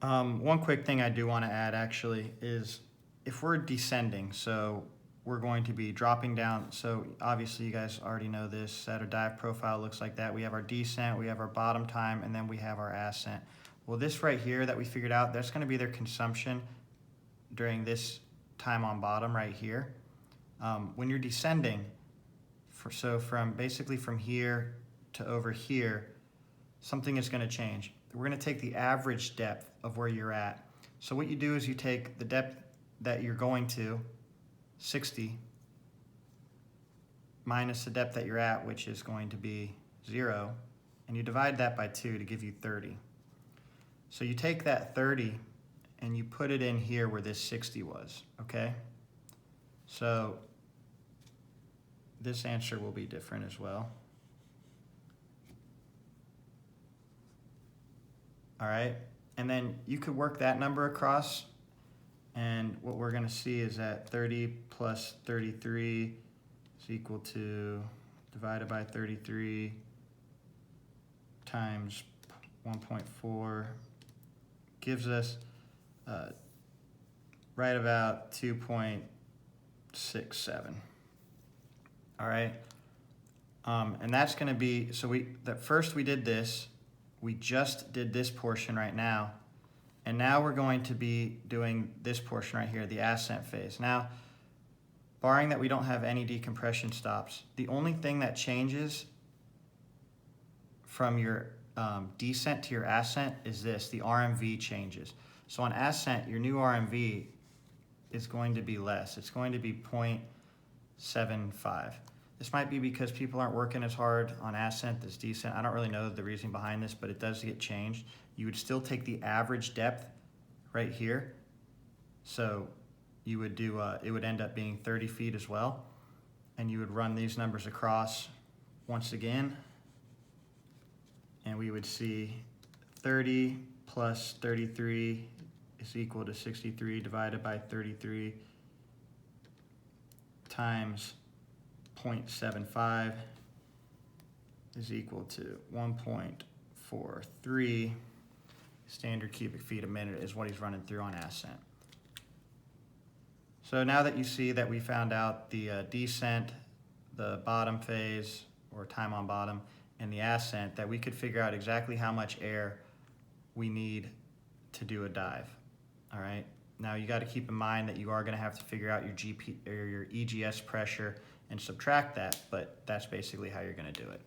One quick thing I do want to add actually is if we're descending, so we're going to be dropping down. So obviously you guys already know this, that our dive profile looks like that. We have our descent, we have our bottom time, and then we have our ascent. Well, this right here that we figured out, that's going to be their consumption during this time on bottom right here. When you're descending, so from basically from here to over here, something is going to change. We're going to take the average depth of where you're at. So what you do is you take the depth that you're going to, 60, minus the depth that you're at, which is going to be 0, and you divide that by 2 to give you 30. So you take that 30 and you put it in here where this 60 was, okay? So this answer will be different as well. All right, and then you could work that number across, and what we're going to see is that 30 plus 33 is equal to, divided by 33 times 1.4 gives us right about 2.67. All right, and that's going to be, so first we did this. We just did this portion right now, and now we're going to be doing this portion right here, the ascent phase. Now, barring that we don't have any decompression stops, the only thing that changes from your descent to your ascent is this, the RMV changes. So on ascent, your new RMV is going to be less. It's going to be 0.75. This might be because people aren't working as hard on ascent as descent. I don't really know the reason behind this, but it does get changed. You would still take the average depth right here. So you would do, it would end up being 30 feet as well. And you would run these numbers across once again. And we would see 30 plus 33 is equal to 63 divided by 33 times 0.75 is equal to 1.43 standard cubic feet a minute is what he's running through on ascent. So now that you see that we found out the descent, the bottom phase or time on bottom, and the ascent, that we could figure out exactly how much air we need to do a dive. All right. Now you got to keep in mind that you are going to have to figure out your GP or your EGS pressure and subtract that, but that's basically how you're going to do it.